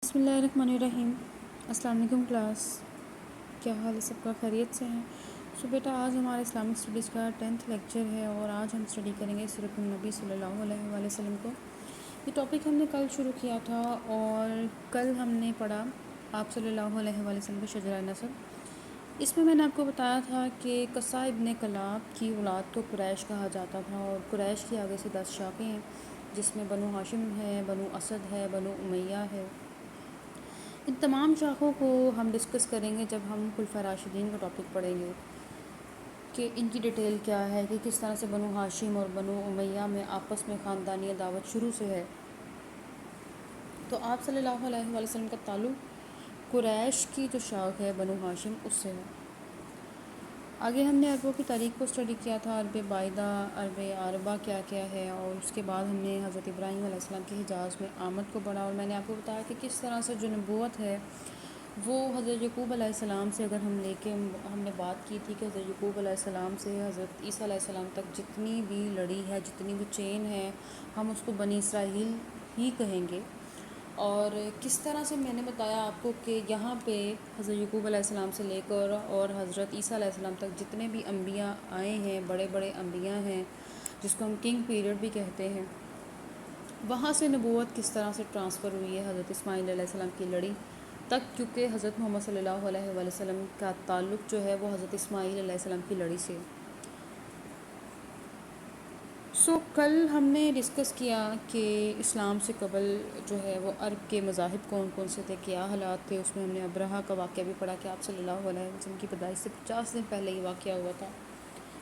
بسم اللہ الرحمن الرحیم۔ السلام علیکم کلاس، کیا حال ہے؟ سب کا خیریت سے ہیں؟ بیٹا آج ہمارا اسلامک اسٹڈیز کا 10th لیکچر ہے اور آج ہم اسٹڈی کریں گے سیرت النبی صلی اللہ علیہ وآلہ وسلم کو۔ یہ ٹاپک ہم نے کل شروع کیا تھا اور کل ہم نے پڑھا آپ صلی اللہ علیہ وآلہ وسلم کا شجرہ نسب۔ اس میں نے آپ کو بتایا تھا کہ قصہ ابن کلاب کی اولاد کو قریش کہا جاتا تھا اور قریش کی آگے سے 10 شاخیں ہیں، جس میں بنو ہاشم ہے، بنو اسد ہے، بنو امیہ ہے۔ ان تمام شاخوں کو ہم ڈسکس کریں گے جب ہم خلفاء راشدین کا ٹاپک پڑھیں گے کہ ان کی ڈیٹیل کیا ہے، کہ کس طرح سے بنو ہاشم اور بنو امیہ میں آپس میں خاندانی عداوت شروع سے ہے۔ تو آپ صلی اللہ علیہ وآلہ وسلم کا تعلق قریش کی جو شاخ ہے بنو ہاشم اس سے ہے۔ آگے ہم نے عربوں کی تاریخ کو اسٹڈی کیا تھا، عرب بائدہ، عرب عربہ کیا کیا ہے، اور اس کے بعد ہم نے حضرت ابراہیم علیہ السلام کی حجاز میں آمد کو پڑھا، اور میں نے آپ کو بتایا کہ کس طرح سے جو نبوت ہے وہ حضرت یعقوب علیہ السلام سے اگر ہم نے بات کی تھی کہ حضرت یعقوب علیہ السلام سے حضرت عیسیٰ علیہ السلام تک جتنی بھی لڑی ہے، جتنی بھی چین ہے، ہم اس کو بنی اسرائیل ہی کہیں گے۔ اور کس طرح سے میں نے بتایا آپ کو کہ یہاں پہ حضرت یعقوب علیہ السلام سے لے کر اور حضرت عیسیٰ علیہ السلام تک جتنے بھی انبیاء آئے ہیں، بڑے بڑے انبیاء ہیں جس کو ہم کنگ پیریڈ بھی کہتے ہیں، وہاں سے نبوت کس طرح سے ٹرانسفر ہوئی ہے حضرت اسماعیل علیہ السلام کی لڑی تک، کیونکہ حضرت محمد صلی اللہ علیہ وآلہ وسلم کا تعلق جو ہے وہ حضرت اسماعیل علیہ السلام کی لڑی سے۔ کل ہم نے ڈسکس کیا کہ اسلام سے قبل جو ہے وہ عرب کے مذاہب کون کون سے تھے، کیا حالات تھے۔ اس میں ہم نے ابرہہ کا واقعہ بھی پڑھا کہ آپ صلی اللہ علیہ وسلم کی پیدائش سے 50 دن پہلے یہ واقعہ ہوا تھا،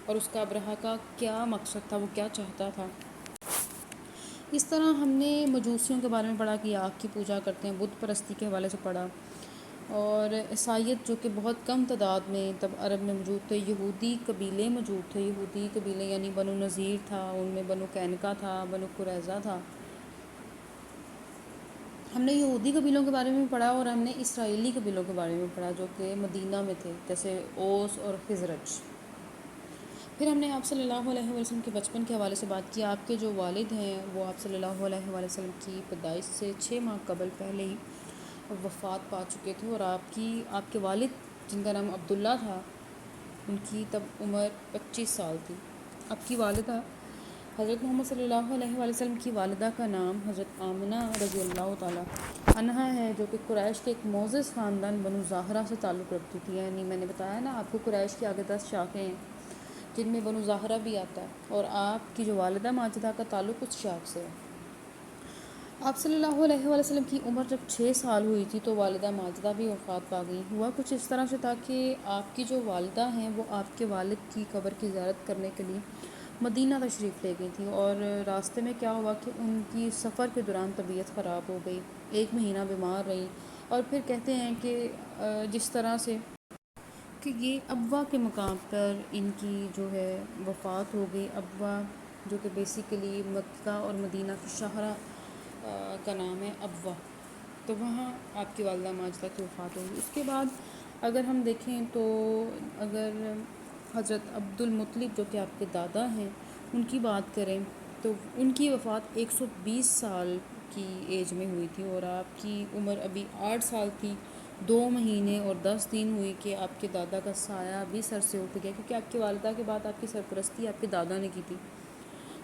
اور اس کا ابرہہ کا کیا مقصد تھا، وہ کیا چاہتا تھا۔ اس طرح ہم نے مجوسیوں کے بارے میں پڑھا کہ آگ کی پوجا کرتے ہیں، بت پرستی کے حوالے سے پڑھا، اور عیسائیت جو کہ بہت کم تعداد میں تب عرب میں موجود تھے، یہودی قبیلے موجود تھے، یہودی قبیلے یعنی بنو نذیر تھا، ان میں بنو قینقاع تھا، بنو قریظہ تھا۔ ہم نے یہودی قبیلوں کے بارے میں پڑھا اور ہم نے اسرائیلی قبیلوں کے بارے میں پڑھا جو کہ مدینہ میں تھے، جیسے اوس اور خزرج۔ پھر ہم نے آپ صلی اللہ علیہ وسلم کے بچپن کے حوالے سے بات کی۔ آپ کے جو والد ہیں وہ آپ صلی اللہ علیہ وسلم کی پیدائش سے 6 ماہ قبل پہلے ہی وفات پا چکے تھے، اور آپ کے والد جن کا نام عبداللہ تھا، ان کی تب عمر 25 سال تھی۔ آپ کی والدہ حضرت محمد صلی اللہ علیہ وسلم کی والدہ کا نام حضرت آمنہ رضی اللہ تعالیٰ عنہا ہے، جو کہ قریش کے ایک معزز خاندان بنو زہرہ سے تعلق رکھتی تھی۔ یعنی میں نے بتایا نا آپ کو قریش کی آگے 10 شاخیں ہیں جن میں بنو زہرہ بھی آتا ہے، اور آپ کی جو والدہ ماجدہ کا تعلق اس شاخ سے ہے۔ آپ صلی اللہ علیہ وسلم کی عمر جب 6 سال ہوئی تھی تو والدہ ماجدہ بھی وفات پا گئی۔ ہوا کچھ اس طرح سے تھا کہ آپ کی جو والدہ ہیں وہ آپ کے والد کی قبر کی زیارت کرنے کے لیے مدینہ تشریف لے گئی تھیں، اور راستے میں کیا ہوا کہ ان کی سفر کے دوران طبیعت خراب ہو گئی، 1 مہینہ بیمار رہی، اور پھر کہتے ہیں کہ جس طرح سے کہ یہ ابوا کے مقام پر ان کی جو ہے وفات ہو گئی۔ ابوا جو کہ بیسیکلی مکہ اور مدینہ کی شاہراہ کا نام ہے ابوا، تو وہاں آپ کی والدہ ماجدہ کی وفات ہوگی۔ اس کے بعد اگر ہم دیکھیں تو اگر حضرت عبد المطلب جو کہ آپ کے دادا ہیں ان کی بات کریں تو ان کی وفات 120 سال کی ایج میں ہوئی تھی، اور آپ کی عمر ابھی 8 سال تھی، 2 مہینے اور 10 دن ہوئی کہ آپ کے دادا کا سایہ بھی سر سے اٹھ گیا، کیونکہ آپ کی والدہ کے بعد آپ کی سرپرستی آپ کے دادا نے کی تھی۔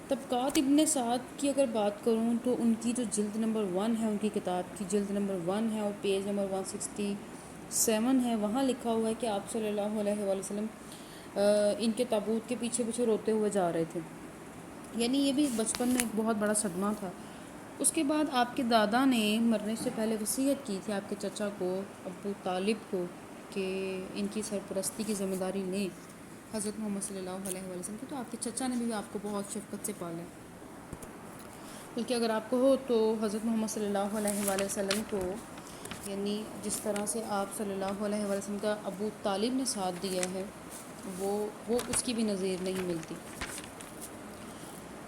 طبقات ابن سعد کی اگر بات کروں تو ان کی جو جلد نمبر 1 ہے، ان کی کتاب کی جلد نمبر 1 ہے اور پیج نمبر 167 ہے، وہاں لکھا ہوا ہے کہ آپ صلی اللہ علیہ وآلہ وسلم ان کے تابوت کے پیچھے پیچھے روتے ہوئے جا رہے تھے، یعنی یہ بھی بچپن میں ایک بہت بڑا صدمہ تھا۔ اس کے بعد آپ کے دادا نے مرنے سے پہلے وصیت کی تھی آپ کے چچا کو، ابو طالب کو، کہ ان کی سرپرستی کی ذمہ داری لیں حضرت محمد صلی اللہ علیہ وآلہ وسلم کی، تو آپ کے چچا نے بھی آپ کو بہت شفقت سے پالا، بلکہ اگر آپ کو ہو تو حضرت محمد صلی اللہ علیہ وآلہ وسلم کو، یعنی جس طرح سے آپ صلی اللہ علیہ وآلہ وسلم کا ابو طالب نے ساتھ دیا ہے وہ اس کی بھی نظیر نہیں ملتی۔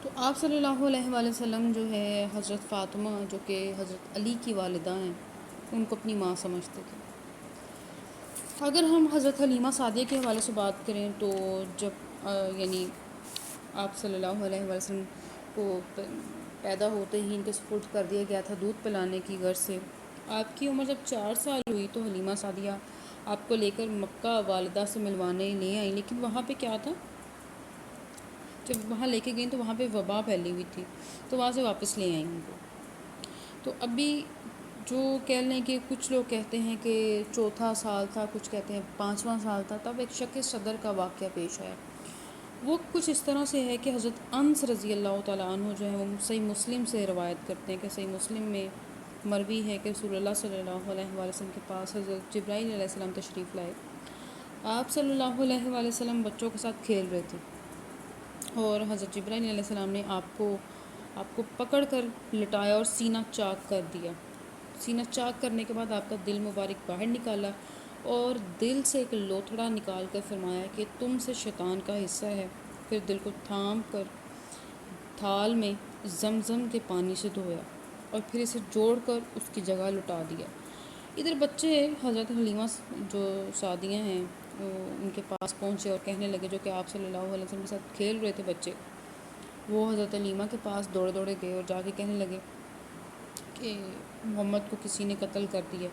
تو آپ صلی اللہ علیہ وآلہ وسلم جو ہے حضرت فاطمہ جو کہ حضرت علی کی والدہ ہیں ان کو اپنی ماں سمجھتے تھے۔ اگر ہم حضرت حلیمہ سعدیہ کے حوالے سے بات کریں تو جب یعنی آپ صلی اللہ علیہ وآلہ وسلم کو پیدا ہوتے ہی ان کے سپرد کر دیا گیا تھا دودھ پلانے کی غرض سے، آپ کی عمر جب 4 سال ہوئی تو حلیمہ سعدیہ آپ کو لے کر مکہ والدہ سے ملوانے لے آئیں، لیکن وہاں پہ کیا تھا، جب وہاں لے کے گئیں تو وہاں پہ وبا پھیلی ہوئی تھی، تو وہاں سے واپس لے آئیں ان کو۔ تو ابھی جو کہہ لیں کہ کچھ لوگ کہتے ہیں کہ چوتھا سال تھا، کچھ کہتے ہیں 5واں سال تھا، تب ایک شک صدر کا واقعہ پیش آیا۔ وہ کچھ اس طرح سے ہے کہ حضرت انس رضی اللہ تعالیٰ عنہ جو ہے وہ صحیح مسلم سے روایت کرتے ہیں کہ صحیح مسلم میں مروی ہے کہ رسول اللہ صلی اللہ علیہ وآلہ وسلم کے پاس حضرت جبرائیل علیہ السلام تشریف لائے۔ آپ صلی اللہ علیہ وآلہ وسلم بچوں کے ساتھ کھیل رہے تھے، اور حضرت جبرائیل علیہ السلام نے آپ کو پکڑ کر لٹایا اور سینہ چاک کر دیا۔ سینہ چاک کرنے کے بعد آپ کا دل مبارک باہر نکالا اور دل سے ایک لوتھڑا نکال کر فرمایا کہ تم سے شیطان کا حصہ ہے۔ پھر دل کو تھام کر تھال میں زمزم کے پانی سے دھویا اور پھر اسے جوڑ کر اس کی جگہ لٹا دیا۔ ادھر بچے حضرت حلیمہ جو سعدیہ ہیں ان کے پاس پہنچے اور کہنے لگے، جو کہ آپ صلی اللہ علیہ وسلم کے ساتھ کھیل رہے تھے بچے، وہ حضرت حلیمہ کے پاس دوڑے دوڑے گئے اور جا کے کہنے لگے کہ محمد کو کسی نے قتل کر دیا۔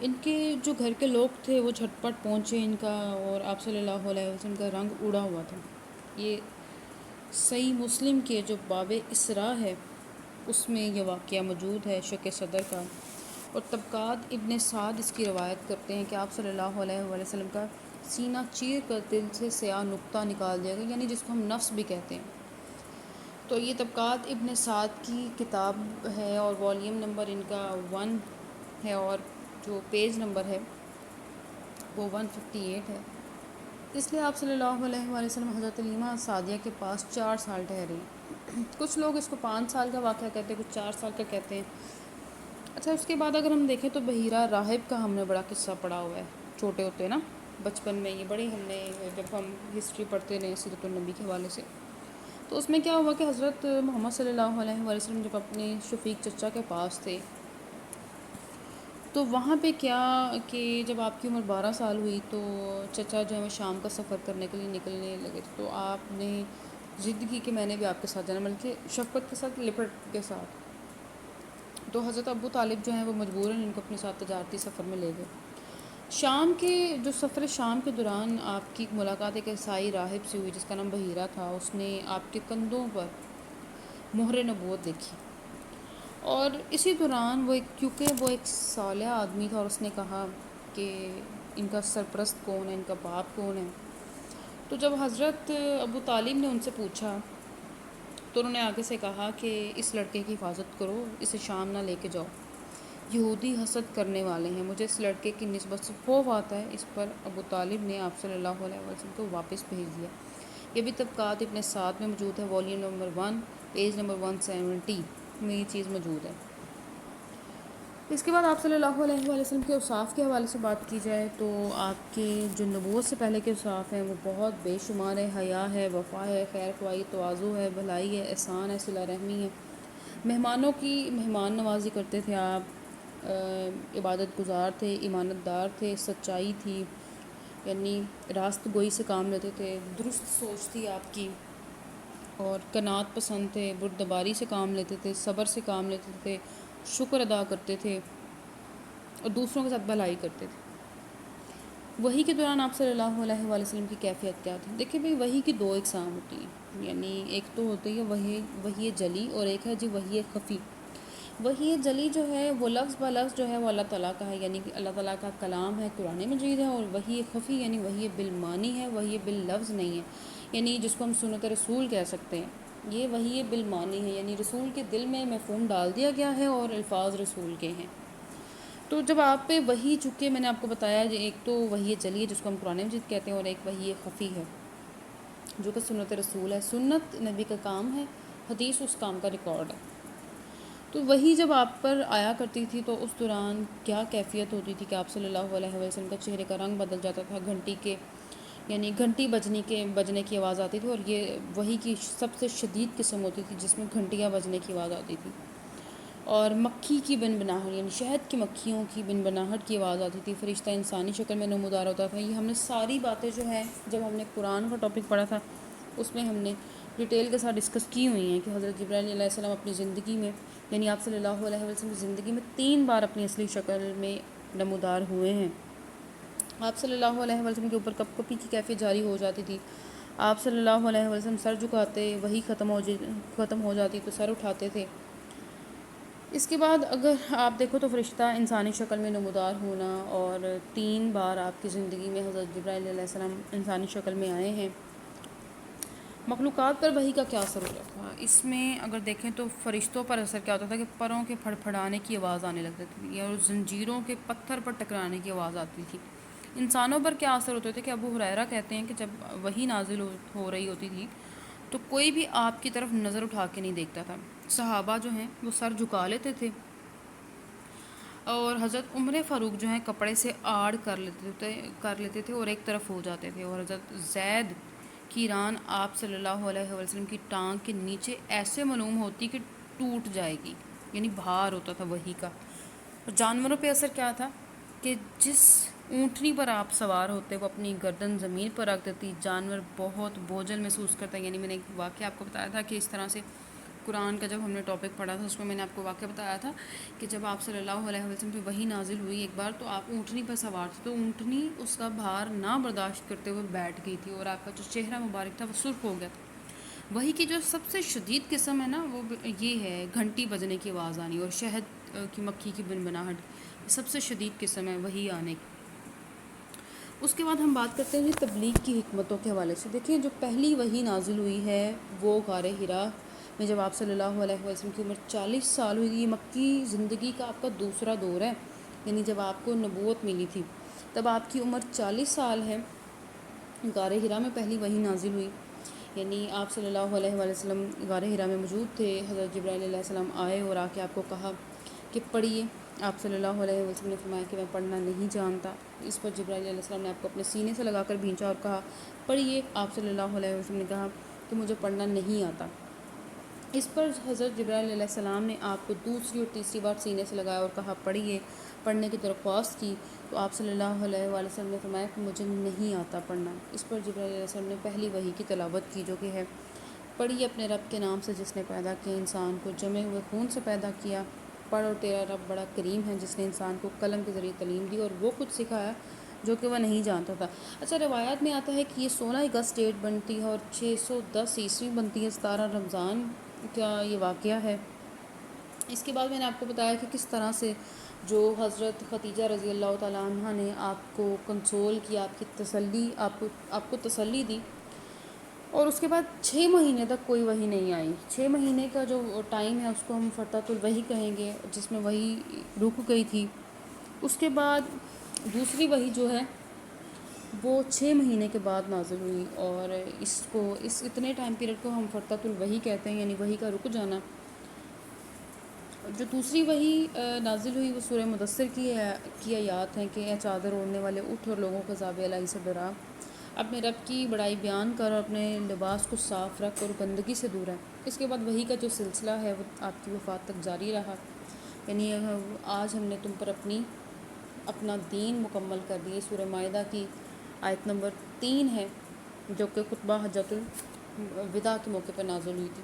ان کے جو گھر کے لوگ تھے وہ جھٹ پٹ پہنچے ان کا، اور آپ صلی اللہ علیہ وسلم کا رنگ اڑا ہوا تھا۔ یہ صحیح مسلم کے جو باب اسراء ہے اس میں یہ واقعہ موجود ہے شک صدر کا، اور طبقات ابن سعد اس کی روایت کرتے ہیں کہ آپ صلی اللہ علیہ وآلہ وسلم کا سینہ چیر کر دل سے سیاہ نقطہ نکال دیا گیا، یعنی جس کو ہم نفس بھی کہتے ہیں۔ تو یہ طبقات ابن سعد کی کتاب ہے اور والیوم نمبر ان کا 1 ہے، اور جو پیج نمبر ہے وہ 158 ہے۔ اس لیے آپ صلی اللہ علیہ وآلہ وسلم حضرت حلیمہ سعدیہ کے پاس 4 سال ٹھہرے۔ کچھ لوگ اس کو 5 سال کا واقعہ کہتے ہیں، کچھ 4 سال کا کہتے ہیں۔ اچھا، اس کے بعد اگر ہم دیکھیں تو بحیرہ راہب کا ہم نے بڑا قصہ پڑھا ہوا ہے، چھوٹے ہوتے ہیں نا، بچپن میں یہ بڑی ہم نے جب ہم ہسٹری پڑھتے رہے سیرت النبی کے حوالے سے، تو اس میں کیا ہوا کہ حضرت محمد صلی اللہ علیہ وآلہ وسلم جب اپنے شفیق چچا کے پاس تھے، تو وہاں پہ کیا کہ جب آپ کی عمر 12 سال ہوئی تو چچا جو ہے وہ شام کا سفر کرنے کے لیے نکلنے لگے تھے، تو آپ نے ضد کی کہ میں نے بھی آپ کے ساتھ جانا، بلکہ شفقت کے ساتھ، لپٹ کے ساتھ۔ تو حضرت ابو طالب جو ہیں وہ مجبوراً ان کو اپنے ساتھ تجارتی سفر میں لے گئے۔ شام کے جو سفر شام کے دوران آپ کی ملاقات ایک عیسائی راہب سے ہوئی جس کا نام بحیرہ تھا۔ اس نے آپ کے کندھوں پر مہر نبوت دیکھی، اور اسی دوران کیونکہ وہ ایک صالح آدمی تھا، اور اس نے کہا کہ ان کا سرپرست کون ہے، ان کا باپ کون ہے۔ تو جب حضرت ابو طالب نے ان سے پوچھا تو انہوں نے آگے سے کہا کہ اس لڑکے کی حفاظت کرو، اسے شام نہ لے کے جاؤ، یہودی حسد کرنے والے ہیں، مجھے اس لڑکے کی نسبت سے خوف آتا ہے۔ اس پر ابو طالب نے آپ صلی اللہ علیہ وسلم کو واپس بھیج دیا۔ یہ بھی طبقات ابن سعد میں موجود ہے، والیوم نمبر 1 پیج نمبر 170 میں یہ چیز موجود ہے۔ اس کے بعد آپ صلی اللہ علیہ وآلہ وسلم کے اوصاف کے حوالے سے بات کی جائے تو آپ کے جو نبوت سے پہلے کے اوصاف ہیں وہ بہت بے شمار ہے۔ حیا ہے، وفا ہے، خیر خواہی، تواضع ہے، بھلائی ہے، احسان ہے، صلہ رحمی ہے، مہمانوں کی مہمان نوازی کرتے تھے آپ، عبادت گزار تھے، ایمانت دار تھے، سچائی تھی، یعنی راست گوئی سے کام لیتے تھے، درست سوچ تھی آپ کی، اور قناعت پسند تھے، بردباری سے کام لیتے تھے، صبر سے کام لیتے تھے، شکر ادا کرتے تھے، اور دوسروں کے ساتھ بھلائی کرتے تھے۔ وحی کے دوران آپ صلی اللہ علیہ وآلہ وسلم کی کیفیت کیا تھی؟ دیکھیں بھئی، وحی کی 2 اقسام ہوتی ہیں، یعنی ایک تو ہوتی ہے وحی جلی، اور ایک ہے جی وحی خفی۔ وحی جلی جو ہے وہ لفظ بہ لفظ جو ہے وہ اللہ تعالیٰ کا ہے، یعنی کہ اللہ تعالیٰ کا کلام ہے، قرآن مجید ہے، اور وحی خفی یعنی وحی بالمعنی ہے، وحی باللفظ نہیں ہے، یعنی جس کو ہم سنت رسول کہہ سکتے ہیں۔ یہ وحی بالمعنی ہے، یعنی رسول کے دل میں مفہوم ڈال دیا گیا ہے اور الفاظ رسول کے ہیں۔ تو جب آپ پہ وحی، چونکہ میں نے آپ کو بتایا ایک تو وحی جلی ہے جس کو ہم قرآن مجید کہتے ہیں، اور ایک وحی خفی ہے جو کہ سنت رسول ہے۔ سنت نبی کا کام ہے، حدیث اس کام کا ریکارڈ ہے۔ تو وہی جب آپ پر آیا کرتی تھی تو اس دوران کیا کیفیت ہوتی تھی کہ آپ صلی اللہ علیہ وسلم کا چہرے کا رنگ بدل جاتا تھا، گھنٹی کے یعنی گھنٹی بجنے کی آواز آتی تھی، اور یہ وہی کی سب سے شدید قسم ہوتی تھی جس میں گھنٹیاں بجنے کی آواز آتی تھی، اور مکھی کی بنبناہٹ یعنی شہد کی مکھیوں کی بنبناہٹ کی آواز آتی تھی، فرشتہ انسانی شکل میں نمودار ہوتا تھا۔ یہ ہم نے ساری باتیں جو ہیں جب ہم نے قرآن کا ٹاپک پڑھا تھا اس میں ہم نے ڈیٹیل کے ساتھ ڈسکس کی ہوئی ہیں کہ حضرت جبرائیل علیہ السلام اپنی زندگی میں یعنی آپ صلی اللہ علیہ وسلم کی زندگی میں 3 بار اپنی اصلی شکل میں نمودار ہوئے ہیں۔ آپ صلی اللہ علیہ وسلم کے اوپر کپ کپی کی کیفیت جاری ہو جاتی تھی۔ آپ صلی اللہ علیہ وسلم سر جھکاتے، وہی ختم ہو جاتی تو سر اٹھاتے تھے۔ اس کے بعد اگر آپ دیکھو تو فرشتہ انسانی شکل میں نمودار ہونا اور 3 بار آپ کی زندگی میں حضرت جبرائیل علیہ السلام انسانی شکل میں آئے ہیں، مخلوقات پر وحی کا کیا اثر ہوتا تھا؟ اس میں اگر دیکھیں تو فرشتوں پر اثر کیا ہوتا تھا کہ پروں کے پھڑ پھڑانے کی آواز آنے لگتی تھی اور زنجیروں کے پتھر پر ٹکرانے کی آواز آتی تھی۔ انسانوں پر کیا اثر ہوتے تھے کہ ابو ہریرہ کہتے ہیں کہ جب وحی نازل ہو رہی ہوتی تھی تو کوئی بھی آپ کی طرف نظر اٹھا کے نہیں دیکھتا تھا۔ صحابہ جو ہیں وہ سر جھکا لیتے تھے اور حضرت عمر فاروق جو ہیں کپڑے سے آڑ کر لیتے تھے اور ایک طرف ہو جاتے تھے، اور حضرت زید کی ران آپ صلی اللہ علیہ وسلم کی ٹانگ کے نیچے ایسے معلوم ہوتی کہ ٹوٹ جائے گی، یعنی بھار ہوتا تھا وحی کا۔ اور جانوروں پہ اثر کیا تھا کہ جس اونٹنی پر آپ سوار ہوتے وہ اپنی گردن زمین پر رکھ دیتی، جانور بہت بوجھل محسوس کرتا ہے۔ یعنی میں نے ایک واقعہ آپ کو بتایا تھا کہ اس طرح سے قرآن کا جب ہم نے ٹاپک پڑھا تھا اس میں نے آپ کو واقعہ بتایا تھا کہ جب آپ صلی اللہ علیہ وسلم پہ وحی نازل ہوئی ایک بار تو آپ اونٹنی پر سوار تھے، تو اونٹنی اس کا بھار نہ برداشت کرتے ہوئے بیٹھ گئی تھی اور آپ کا جو چہرہ مبارک تھا وہ سرخ ہو گیا تھا۔ وحی کی جو سب سے شدید قسم ہے نا وہ یہ ہے گھنٹی بجنے کی آواز آنی اور شہد کی مکھی کی بنبناہٹ، سب سے شدید قسم ہے وحی آنے کی۔ اس کے بعد ہم بات کرتے ہیں تبلیغ کی حکمتوں کے حوالے سے۔ دیکھیں جو پہلی وحی نازل ہوئی ہے وہ غار حرا میں جب آپ صلی اللہ علیہ وسلم کی عمر 40 سال ہوئی۔ یہ مکی زندگی کا آپ کا دوسرا دور ہے، یعنی جب آپ کو نبوت ملی تھی تب آپ کی عمر 40 سال ہے۔ غار حرا میں پہلی وحی نازل ہوئی، یعنی آپ صلی اللہ علیہ وسلم غار حرا میں موجود تھے۔ حضرت جبرائیل علیہ السلام آئے اور آ کے آپ کو کہا کہ پڑھیے۔ آپ صلی اللہ علیہ وسلم نے فرمایا کہ میں پڑھنا نہیں جانتا۔ اس پر جبرائیل علیہ السلام نے آپ کو اپنے سینے سے لگا کر بھینچا اور کہا پڑھیے۔ آپ صلی اللہ علیہ وسلم نے کہا کہ مجھے پڑھنا نہیں آتا۔ اس پر حضرت جبرائیل علیہ السلام نے آپ کو دوسری اور تیسری بار سینے سے لگایا اور کہا پڑھیے، پڑھنے کی درخواست کی، تو آپ صلی اللہ علیہ وسلم نے فرمایا کہ مجھے نہیں آتا پڑھنا۔ اس پر جبرائیل علیہ السلام نے پہلی وحی کی تلاوت کی جو کہ ہے پڑھیے اپنے رب کے نام سے جس نے پیدا کیا انسان کو جمے ہوئے خون سے پیدا کیا، پڑھ اور تیرا رب بڑا کریم ہے جس نے انسان کو قلم کے ذریعے تعلیم دی اور وہ کچھ سکھایا جو کہ وہ نہیں جانتا تھا۔ اچھا روایات میں آتا ہے کہ یہ 16 اگست ڈیٹ بنتی ہے اور 610 عیسوی بنتی ہے، 17 رمضان کا یہ واقعہ ہے۔ اس کے بعد میں نے آپ کو بتایا کہ کس طرح سے جو حضرت خدیجہ رضی اللہ تعالیٰ عنہ نے آپ کو کنسول کیا، آپ کی تسلی آپ کو تسلی دی، اور اس کے بعد 6 مہینے تک کوئی وحی نہیں آئی۔ 6 مہینے کا جو ٹائم ہے اس کو ہم فترۃ الوحی کہیں گے، جس میں وحی رک گئی تھی۔ اس کے بعد دوسری وحی جو ہے وہ 6 مہینے کے بعد نازل ہوئی، اور اس اتنے ٹائم پیریڈ کو ہم فترۃ الوحی کہتے ہیں، یعنی وحی کا رک جانا۔ جو دوسری وحی نازل ہوئی وہ سورہ مدثر کی آیات ہیں کہ اے چادر اوڑھنے والے اٹھ اور لوگوں کو عذاب الہی سے ڈرا، اپنے رب کی بڑائی بیان کر اور اپنے لباس کو صاف رکھ اور گندگی سے دور ہے۔ اس کے بعد وحی کا جو سلسلہ ہے وہ آپ کی وفات تک جاری رہا، یعنی آج ہم نے تم پر اپنا دین مکمل کر دی۔ سورہ مائدہ کی آیت نمبر 3 ہے جو کہ خطبہ حجۃ الوداع کے موقع پر نازل ہوئی تھی۔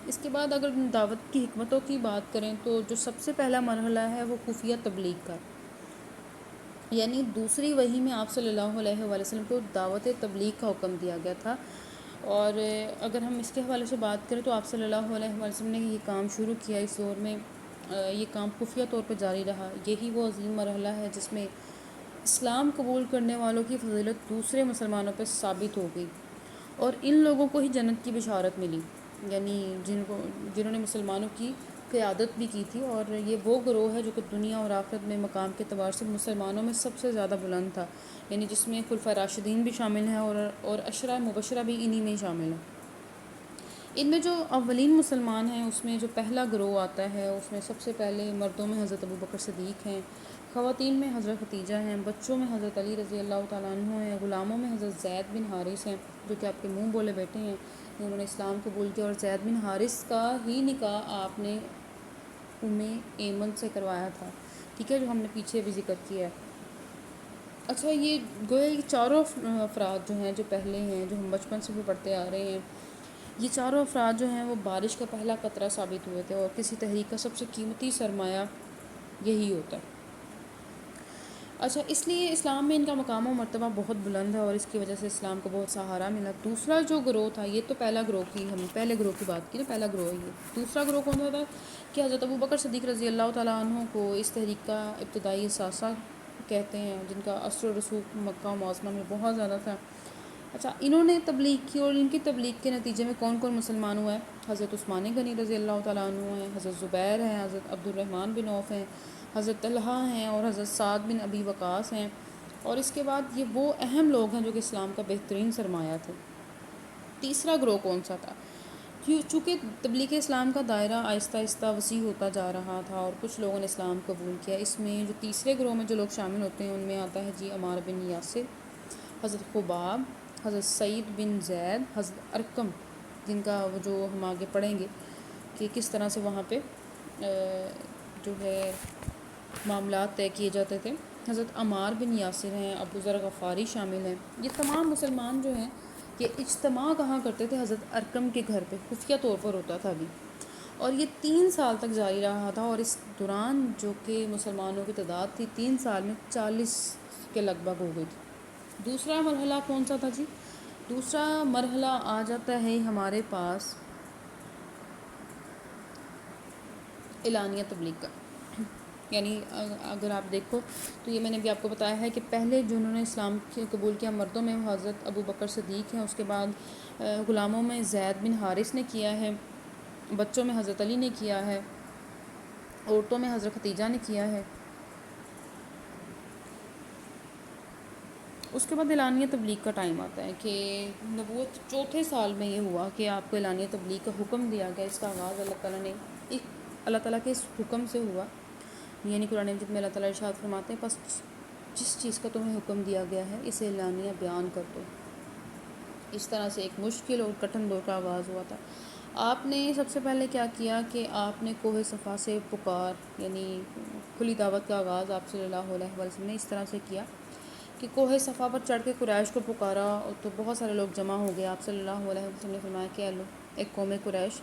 اس کے بعد اگر دعوت کی حکمتوں کی بات کریں تو جو سب سے پہلا مرحلہ ہے وہ خفیہ تبلیغ کا، یعنی دوسری وحی میں آپ صلی اللہ علیہ وسلم کو دعوت تبلیغ کا حکم دیا گیا تھا۔ اور اگر ہم اس کے حوالے سے بات کریں تو آپ صلی اللہ علیہ وسلم نے یہ کام شروع کیا، اس دور میں یہ کام خفیہ طور پہ جاری رہا۔ یہی وہ عظیم مرحلہ ہے جس میں اسلام قبول کرنے والوں کی فضیلت دوسرے مسلمانوں پہ ثابت ہو گئی اور ان لوگوں کو ہی جنت کی بشارت ملی، یعنی جنہوں نے مسلمانوں کی قیادت بھی کی تھی، اور یہ وہ گروہ ہے جو کہ دنیا اور آخرت میں مقام کے اعتبار سے مسلمانوں میں سب سے زیادہ بلند تھا، یعنی جس میں خلفائے راشدین بھی شامل ہیں اور عشرہ مبشرہ بھی انہی میں شامل ہیں۔ ان میں جو اولین مسلمان ہیں اس میں جو پہلا گروہ آتا ہے اس میں سب سے پہلے مردوں میں حضرت ابوبکر صدیق ہیں، خواتین میں حضرت خدیجہ ہیں، بچوں میں حضرت علی رضی اللہ تعالیٰ عنہ ہیں، غلاموں میں حضرت زید بن حارث ہیں جو کہ آپ کے منہ بولے بیٹے ہیں، انہوں نے اسلام قبول کیا، اور زید بن حارث کا ہی نکاح آپ نے ایمن سے کروایا تھا، ٹھیک ہے، جو ہم نے پیچھے بھی ذکر کیا ہے۔ اچھا یہ گویا یہ چاروں افراد جو ہیں جو پہلے ہیں جو ہم بچپن سے بھی پڑھتے آ رہے ہیں، یہ چاروں افراد جو ہیں وہ بارش کا پہلا قطرہ ثابت ہوئے تھے، اور کسی تحریک کا سب سے قیمتی سرمایہ یہی ہوتا ہے۔ اچھا، اس لیے اسلام میں ان کا مقام و مرتبہ بہت بلند ہے، اور اس کی وجہ سے اسلام کو بہت سہارا ملا۔ دوسرا جو گروہ تھا، یہ تو پہلا گروہ کی، ہم پہلے گروہ کی بات کی نا، پہلا گروہ ہے یہ۔ دوسرا گروہ کون سا تھا کہ حضرت ابوبکر صدیق رضی اللہ تعالیٰ عنہ کو اس تحریک کا ابتدائی اثاثہ کہتے ہیں، جن کا اثر و رسوخ مکہ و معظمہ میں بہت زیادہ تھا۔ اچھا، انہوں نے تبلیغ کی، اور ان کی تبلیغ کے نتیجے میں کون کون مسلمان ہوا ہے؟ حضرت عثمان غنی رضی اللہ تعالیٰ عنہ ہیں، حضرت زبیر ہیں، حضرت عبد الرحمن بن عوف ہیں، حضرت طلحہ ہیں، اور حضرت سعد بن ابی وقاص ہیں۔ اور اس کے بعد یہ وہ اہم لوگ ہیں جو کہ اسلام کا بہترین سرمایہ تھے۔ تیسرا گروہ کون سا تھا؟ چونکہ تبلیغ اسلام کا دائرہ آہستہ آہستہ وسیع ہوتا جا رہا تھا، اور کچھ لوگوں نے اسلام قبول کیا۔ اس میں جو تیسرے گروہ میں جو لوگ شامل ہوتے ہیں، ان میں آتا ہے جی عمار بن یاسر، حضرت خباب، حضرت سعید بن زید، حضرت ارقم، جن کا وہ جو ہم آگے پڑھیں گے کہ کس طرح سے وہاں پہ جو ہے معاملات طے کیے جاتے تھے۔ حضرت عمار بن یاسر ہیں، ابو ذر غفاری شامل ہیں۔ یہ تمام مسلمان جو ہیں یہ اجتماع کہاں کرتے تھے؟ حضرت ارقم کے گھر پہ، خفیہ طور پر ہوتا تھا ابھی، اور یہ 3 سال تک جاری رہا تھا، اور اس دوران جو کہ مسلمانوں کی تعداد تھی 3 سال میں 40 کے لگ بھگ ہو گئی تھی۔ دوسرا مرحلہ کون سا تھا جی؟ دوسرا مرحلہ آ جاتا ہے ہمارے پاس اعلانیہ تبلیغ کا۔ یعنی اگر آپ دیکھو تو یہ میں نے بھی آپ کو بتایا ہے کہ پہلے جنہوں نے اسلام قبول کیا مردوں میں حضرت ابو بکر صدیق ہیں، اس کے بعد غلاموں میں زید بن حارث نے کیا ہے، بچوں میں حضرت علی نے کیا ہے، عورتوں میں حضرت ختیجہ نے کیا ہے۔ اس کے بعد اعلانیہ تبلیغ کا ٹائم آتا ہے کہ نبوت چوتھے سال میں یہ ہوا کہ آپ کو اعلانیہ تبلیغ کا حکم دیا گیا۔ اس کا آغاز اللہ تعالیٰ کے اس حکم سے ہوا، یعنی قرآن مجید میں اللہ تعالیٰ ارشاد فرماتے ہیں، پس جس چیز کا تمہیں حکم دیا گیا ہے اسے اعلانیہ بیان کر دو۔ اس طرح سے ایک مشکل اور کٹھن دور کا آغاز ہوا تھا۔ آپ نے سب سے پہلے کیا کیا کہ آپ نے کوہ صفا سے پکار، یعنی کھلی دعوت کا آغاز آپ صلی اللہ علیہ وسلم نے اس طرح سے کیا کہ کوہ صفا پر چڑھ کے قریش کو پکارا، تو بہت سارے لوگ جمع ہو گئے۔ آپ صلی اللہ علیہ وسلم نے فرمایا کہ ایک قوم قریش،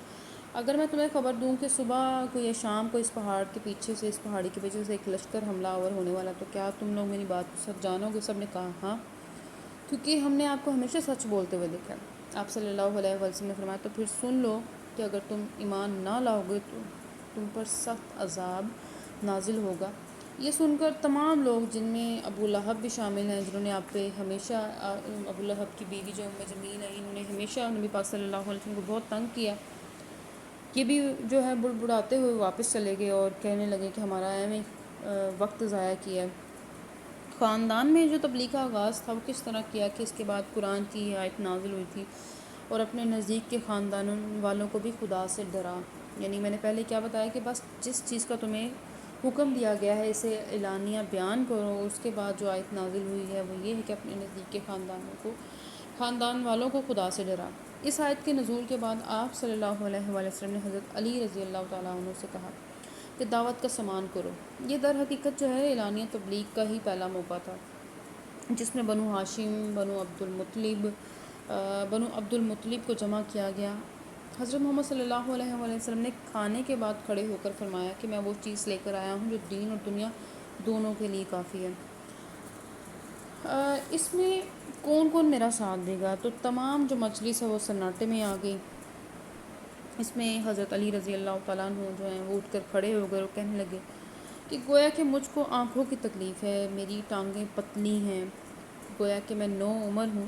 اگر میں تمہیں خبر دوں کہ صبح کو یا شام کو اس پہاڑ کے پیچھے سے، اس پہاڑی کے پیچھے سے ایک لشکر حملہ آور ہونے والا، تو کیا تم لوگ میری بات کو سچ جانو گے؟ سب نے کہا ہاں، کیونکہ ہم نے آپ کو ہمیشہ سچ بولتے ہوئے دیکھا ہے۔ آپ صلی اللہ علیہ وسلم نے فرمایا تو پھر سن لو کہ اگر تم ایمان نہ لاؤ گے تو تم پر سخت عذاب نازل ہوگا۔ یہ سن کر تمام لوگ، جن میں ابو لہب بھی شامل ہیں، جنہوں نے آپ پہ ہمیشہ، ابو لہب کی بیوی جو ام جمیل ہیں، انہوں نے ہمیشہ نبی پاک صلی اللہ علیہ وسلم کو بہت تنگ کیا، یہ بھی جو ہے بڑھاتے ہوئے واپس چلے گئے اور کہنے لگے کہ ہمارا اہم وقت ضائع کیا ہے۔ خاندان میں جو تبلیغ کا آغاز تھا وہ کس طرح کیا کہ اس کے بعد قرآن کی آیت نازل ہوئی تھی، اور اپنے نزدیک کے خاندان والوں کو بھی خدا سے ڈرا۔ یعنی میں نے پہلے کیا بتایا کہ بس جس چیز کا تمہیں حکم دیا گیا ہے اسے اعلانیہ بیان کرو۔ اس کے بعد جو آیت نازل ہوئی ہے وہ یہ ہے کہ اپنے نزدیک کے خاندان والوں کو خدا سے ڈرا۔ اس آیت کے نزول کے بعد آپ صلی اللہ علیہ وسلم نے حضرت علی رضی اللہ تعالیٰ عنہ سے کہا کہ دعوت کا سامان کرو۔ یہ در حقیقت جو ہے اعلانیہ تبلیغ کا ہی پہلا موقع تھا، جس میں بنو ہاشم، بنو عبد المطلب کو جمع کیا گیا۔ حضرت محمد صلی اللہ علیہ وسلم نے کھانے کے بعد کھڑے ہو کر فرمایا کہ میں وہ چیز لے کر آیا ہوں جو دین اور دنیا دونوں کے لیے کافی ہے۔ اس میں کون کون میرا ساتھ دے گا؟ تو تمام جو مجلس ہے وہ سناٹے میں آ گئی۔ اس میں حضرت علی رضی اللہ تعالیٰ عنہ جو ہیں وہ اٹھ کر کھڑے ہو گئے اور کہنے لگے کہ گویا کہ مجھ کو آنکھوں کی تکلیف ہے، میری ٹانگیں پتلی ہیں، گویا کہ میں نو عمر ہوں،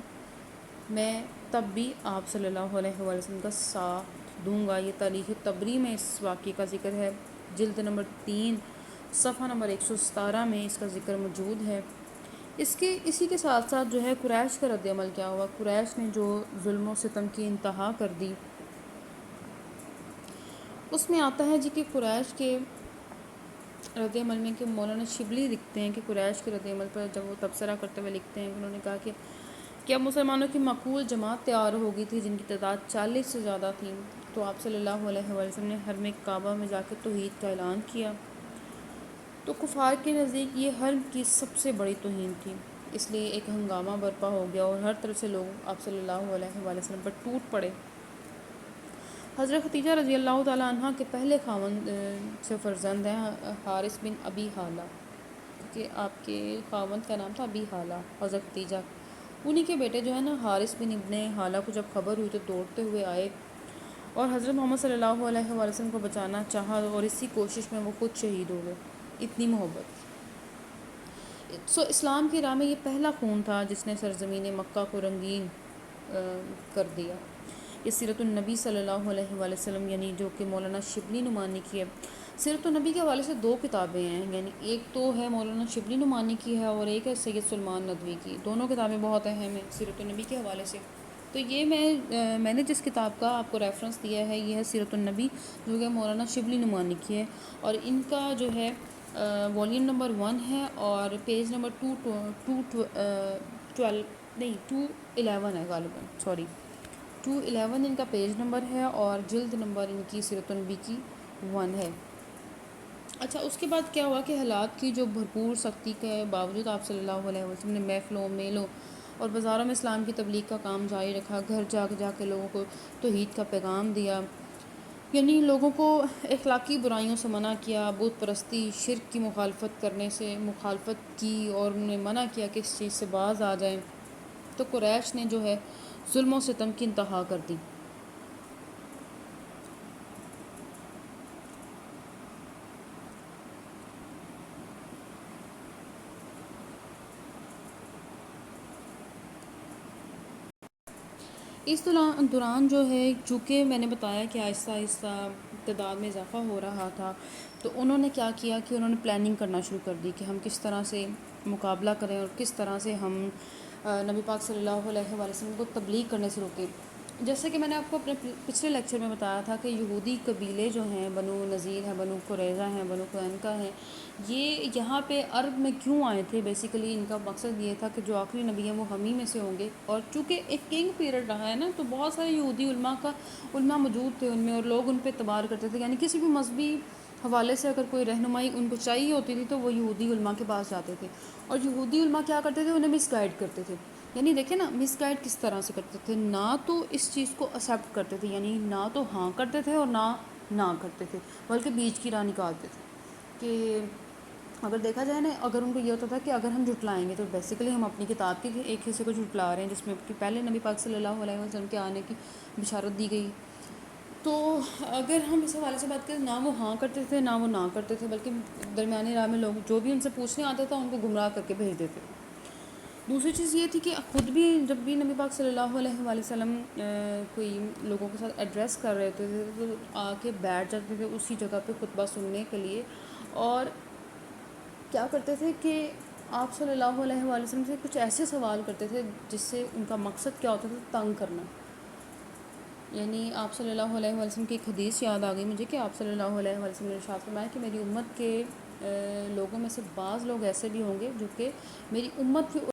میں تب بھی آپ صلی اللہ علیہ وسلم کا ساتھ دوں گا۔ یہ تاریخ طبری میں اس واقعے کا ذکر ہے، جلد نمبر 3 صفحہ نمبر 117 میں اس کا ذکر موجود ہے۔ اسی کے ساتھ ساتھ جو ہے قریش کا رد عمل کیا ہوا۔ قریش نے جو ظلم و ستم کی انتہا کر دی، اس میں آتا ہے جی کہ قریش کے رد عمل میں کہ مولانا شبلی لکھتے ہیں کہ قریش کے رد عمل پر جب وہ تبصرہ کرتے ہوئے لکھتے ہیں، انہوں نے کہا کہ کیا مسلمانوں کی معقول جماعت تیار ہو گئی تھی جن کی تعداد 40 سے زیادہ تھی، تو آپ صلی اللہ علیہ وسلم نے حرم کعبہ میں جا کے توحید کا اعلان کیا۔ تو کفار کے نزدیک یہ حرم کی سب سے بڑی توہین تھی، اس لیے ایک ہنگامہ برپا ہو گیا اور ہر طرف سے لوگ آپ صلی اللہ علیہ وسلم پر ٹوٹ پڑے۔ حضرت ختیجہ رضی اللہ تعالیٰ عنہ کے پہلے خاوند سے فرزند ہیں حارث بن ابی حالہ، کہ آپ کے خاوند کا نام تھا ابی حالہ حضرت ختیجہ، انہی کے بیٹے جو ہے نا حارث بن ابن حالہ کو جب خبر ہوئی تو دوڑتے ہوئے آئے اور حضرت محمد صلی اللہ علیہ وآلہ وسلم کو بچانا چاہا، اور اسی کوشش میں وہ خود شہید ہو گئے، اتنی محبت۔ سو اسلام کی راہ میں یہ پہلا خون تھا جس نے سرزمین مکہ کو رنگین کر دیا۔ یہ سیرت النبی صلی اللہ علیہ وآلہ وسلم یعنی جو کہ مولانا شبلی نعمانی کی ہے۔ سیرت النبی کے حوالے سے 2 کتابیں ہیں، یعنی ایک تو ہے مولانا شبلی نعمانی کی ہے اور ایک ہے سید سلمان ندوی کی، دونوں کتابیں بہت اہم ہیں سیرت النبی کے حوالے سے۔ تو یہ میں نے جس کتاب کا آپ کو ریفرنس دیا ہے یہ ہے سیرت النبی، جو کہ مولانا شبلی نعمانی کی ہے، اور ان کا جو ہے والیوم نمبر 1 ہے اور پیج نمبر 211 ہے غالباً، 211 ان کا پیج نمبر ہے اور جلد نمبر ان کی سیرت النبی کی 1 ہے۔ اچھا، اس کے بعد کیا ہوا کہ حالات کی جو بھرپور سختی کے باوجود آپ صلی اللہ علیہ وسلم نے محفلوں، میلوں اور بازاروں میں اسلام کی تبلیغ کا کام جاری رکھا، گھر جا کے لوگوں کو توحید کا پیغام دیا، یعنی لوگوں کو اخلاقی برائیوں سے منع کیا، بت پرستی، شرک کی مخالفت کرنے سے مخالفت کی اور انہیں منع کیا کہ اس چیز سے باز آ جائیں، تو قریش نے جو ہے ظلم و ستم کی انتہا کر دی۔ اس دوران جو ہے چونکہ میں نے بتایا کہ آہستہ آہستہ تعداد میں اضافہ ہو رہا تھا، تو انہوں نے کیا کیا کہ انہوں نے پلاننگ کرنا شروع کر دی کہ ہم کس طرح سے مقابلہ کریں اور کس طرح سے ہم نبی پاک صلی اللہ علیہ وآلہ وسلم کو تبلیغ کرنے سے روکیں۔ جیسے کہ میں نے آپ کو اپنے پچھلے لیکچر میں بتایا تھا کہ یہودی قبیلے جو ہیں، بنو نذیر ہیں، بنو قریظہ ہیں، بنو قینقاع ہیں، یہ یہاں پہ عرب میں کیوں آئے تھے؟ بیسیکلی ان کا مقصد یہ تھا کہ جو آخری نبی ہیں وہ ہم ہی میں سے ہوں گے، اور چونکہ ایک کنگ پیریڈ رہا ہے نا، تو بہت سارے یہودی علماء موجود تھے ان میں، اور لوگ ان پہ اعتبار کرتے تھے، یعنی کسی بھی مذہبی حوالے سے اگر کوئی رہنمائی ان کو چاہیے ہوتی تھی تو وہ یہودی علماء کے پاس جاتے تھے، اور یہودی علماء کیا کرتے تھے؟ انہیں مس گائیڈ کرتے تھے۔ یعنی دیکھیں نا، مس گائیڈ کس طرح سے کرتے تھے، نہ تو اس چیز کو ایکسیپٹ کرتے تھے، یعنی نہ تو ہاں کرتے تھے اور نہ کرتے تھے، بلکہ بیچ کی راہ نکالتے تھے کہ اگر دیکھا جائے نا، اگر ان کو یہ ہوتا تھا کہ اگر ہم جھٹلائیں گے تو بیسیکلی ہم اپنی کتاب کے ایک حصے کو جھٹلا رہے ہیں جس میں کہ پہلے نبی پاک صلی اللہ علیہ وسلم کے آنے کی بشارت دی گئی، تو اگر ہم اس حوالے سے بات کریں، نہ وہ ہاں کرتے تھے نہ وہ نہ کرتے تھے، بلکہ درمیانی راہ میں لوگ جو بھی ان سے پوچھنے آتا تھا ان کو گمراہ کر کے بھیج دیتے تھے۔ دوسری چیز یہ تھی کہ خود بھی جب بھی نبی پاک صلی اللہ علیہ وآلہ وسلم کوئی لوگوں کے ساتھ ایڈریس کر رہے تھے تو آ کے بیٹھ جاتے تھے اسی جگہ پہ خطبہ سننے کے لیے، اور کیا کرتے تھے کہ آپ صلی اللہ علیہ وآلہ وسلم سے کچھ ایسے سوال کرتے تھے جس سے ان کا مقصد کیا ہوتا تھا؟ تنگ کرنا۔ یعنی آپ صلی اللہ علیہ وآلہ وسلم کی ایک حدیث یاد آ گئی مجھے کہ آپ صلی اللہ علیہ وآلہ وسلم نے ارشاد فرمایا کہ میری امت کے لوگوں میں سے بعض لوگ ایسے بھی ہوں گے جو کہ میری امت کی